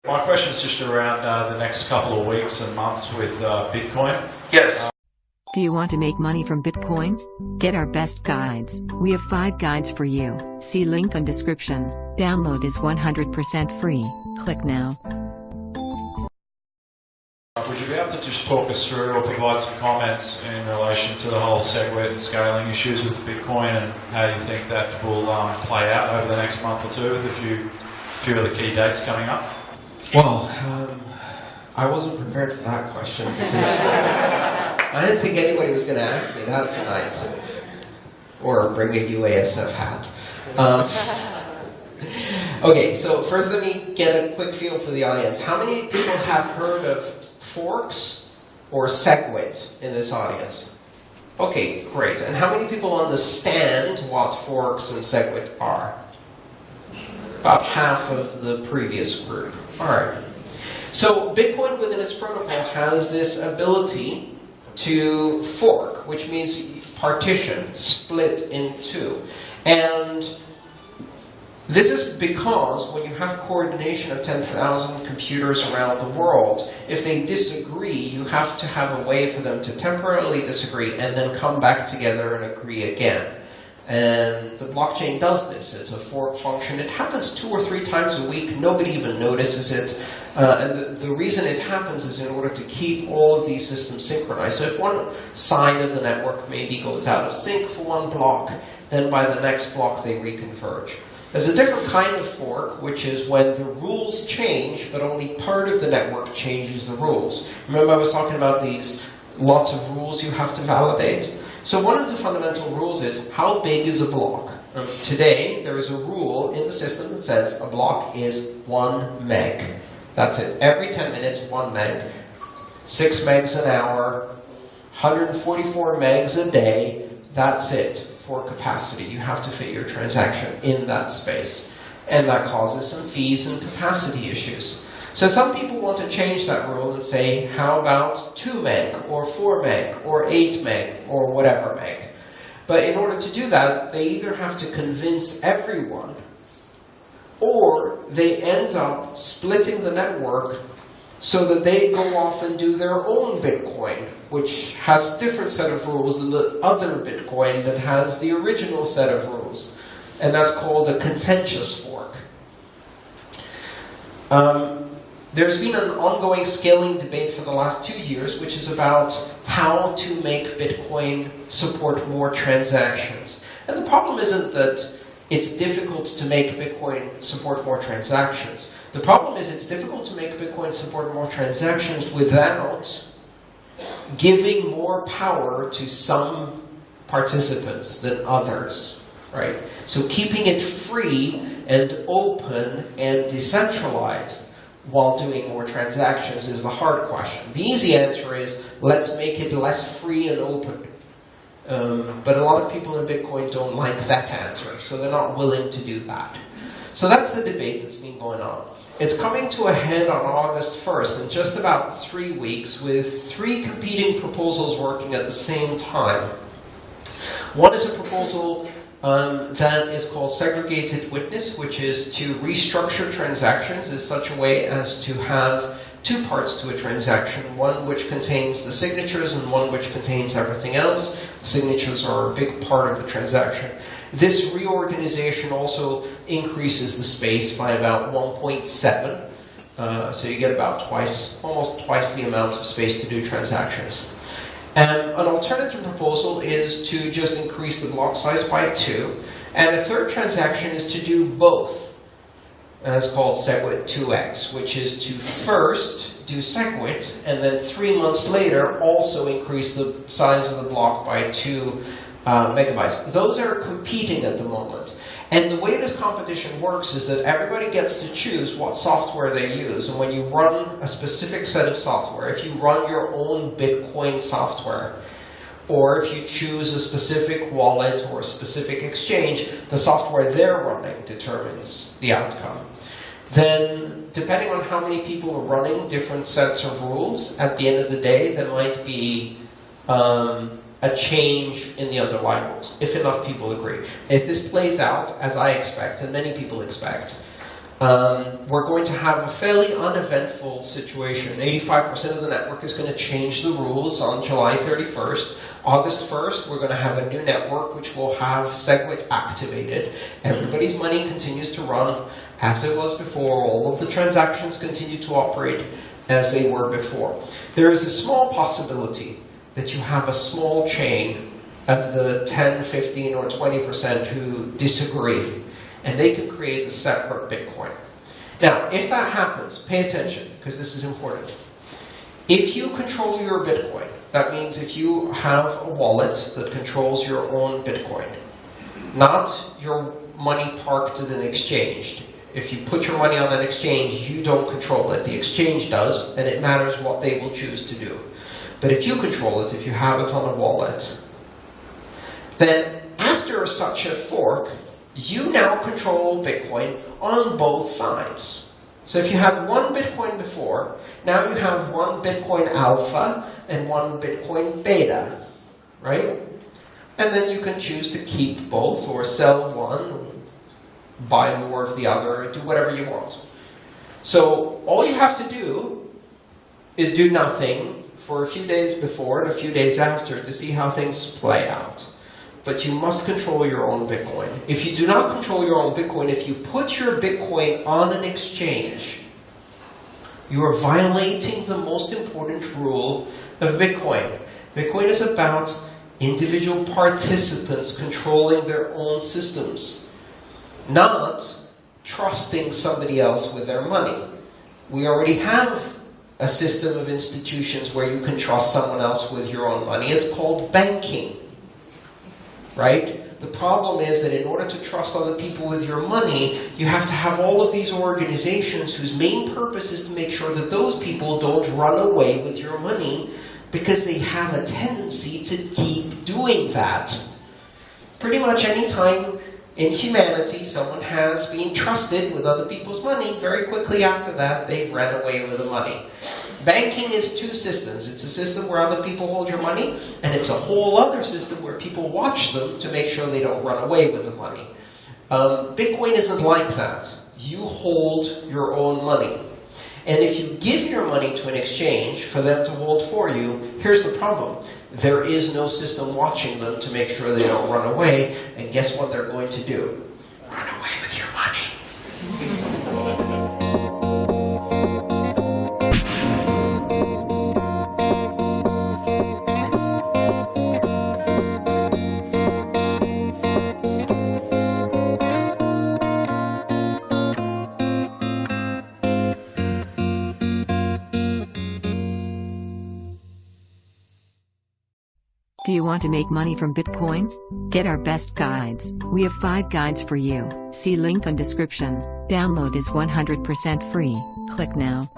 My question is just around the next couple of weeks and months with Bitcoin. Yes. Do you want to make money from Bitcoin? Get our best guides. We have 5 guides for you. See link on description. Download is 100% free. Click now. Would you be able to just talk us through or provide some comments in relation to the whole SegWit and scaling issues with Bitcoin and how you think that will play out over the next month or two with a few of the key dates coming up? Well, I wasn't prepared for that question. I didn't think anybody was going to ask me that tonight. Or bring a UASF hat. Okay, so first let me get a quick feel for the audience. How many people have heard of forks or SegWit in this audience? Okay, great. And how many people understand what forks and SegWit are? About half of the previous group. All right. So Bitcoin within its protocol has this ability to fork, which means partition, split in two. And this is because when you have coordination of 10,000 computers around the world, if they disagree, you have to have a way for them to temporarily disagree and then come back together and agree again. And the blockchain does this. It's a fork function. It happens 2 or 3 times a week. Nobody even notices it. And the reason it happens is in order to keep all of these systems synchronized. So if one side of the network maybe goes out of sync for one block, then by the next block they reconverge. There's a different kind of fork, which is when the rules change, but only part of the network changes the rules. Remember I was talking about these lots of rules you have to validate? So one of the fundamental rules is, how big is a block? Today, there is a rule in the system that says a block is 1 meg. That's it. Every 10 minutes, 1 meg. 6 megs an hour, 144 megs a day. That's it for capacity. You have to fit your transaction in that space. And that causes some fees and capacity issues. So some people want to change that rule and say, how about 2 meg, or 4 meg, or 8 meg, or whatever meg. But in order to do that, they either have to convince everyone, or they end up splitting the network so that they go off and do their own Bitcoin, which has a different set of rules than the other Bitcoin that has the original set of rules. And that's called a contentious fork. There's been an ongoing scaling debate for the last 2 years, which is about how to make Bitcoin support more transactions. And the problem isn't that it's difficult to make Bitcoin support more transactions. The problem is it's difficult to make Bitcoin support more transactions without giving more power to some participants than others, right? So keeping it free and open and decentralized while doing more transactions is the hard question. The easy answer is, let's make it less free and open. But a lot of people in Bitcoin don't like that answer, so they're not willing to do that. So that's the debate that's been going on. It's coming to a head on August 1st in just about 3 weeks with 3 competing proposals working at the same time. One is a proposal that is called segregated witness, which is to restructure transactions in such a way as to have 2 parts to a transaction, one which contains the signatures and one which contains everything else. Signatures are a big part of the transaction. This reorganization also increases the space by about 1.7, so you get about almost twice the amount of space to do transactions. An alternative proposal is to just increase the block size by 2. And a third transaction is to do both. And it's called SegWit 2x, which is to first do SegWit, and then 3 months later also increase the size of the block by 2 megabytes. Those are competing at the moment. And the way this competition works is that everybody gets to choose what software they use. And when you run a specific set of software, if you run your own Bitcoin software, or if you choose a specific wallet or a specific exchange, the software they're running determines the outcome. Then, depending on how many people are running different sets of rules, at the end of the day, there might be a change in the underlying rules, if enough people agree. If this plays out, as I expect, and many people expect, we're going to have a fairly uneventful situation. 85% of the network is going to change the rules on July 31st. August 1st, we're going to have a new network which will have SegWit activated. Everybody's money continues to run as it was before. All of the transactions continue to operate as they were before. There is a small possibility that you have a small chain of the 10, 15, or 20% who disagree, and they can create a separate Bitcoin. Now, if that happens, pay attention, because this is important. If you control your Bitcoin, that means if you have a wallet that controls your own Bitcoin, not your money parked at an exchange. If you put your money on an exchange, you don't control it. The exchange does, and it matters what they will choose to do. But if you control it, if you have it on a wallet, then after such a fork, you now control Bitcoin on both sides. So if you had one Bitcoin before, now you have one Bitcoin alpha and one Bitcoin beta, right? And then you can choose to keep both or sell one, buy more of the other, do whatever you want. So all you have to do is do nothing for a few days before and a few days after to see how things play out. But you must control your own Bitcoin. If you do not control your own Bitcoin, if you put your Bitcoin on an exchange, you are violating the most important rule of Bitcoin. Bitcoin is about individual participants controlling their own systems, not trusting somebody else with their money. We already have a system of institutions where you can trust someone else with your own money. It's called banking. Right? The problem is that in order to trust other people with your money, you have to have all of these organizations whose main purpose is to make sure that those people don't run away with your money because they have a tendency to keep doing that. Pretty much any time in humanity someone has been trusted with other people's money, very quickly after that they've ran away with the money. Banking is two systems. It's a system where other people hold your money, and it's a whole other system where people watch them to make sure they don't run away with the money. Bitcoin isn't like that. You hold your own money. And if you give your money to an exchange for them to hold for you, here's the problem. There is no system watching them to make sure they don't run away, and guess what they're going to do? Run away with your money. Do you want to make money from Bitcoin? Get our best guides. We have 5 guides for you. See link on description. Download is 100% free. Click now.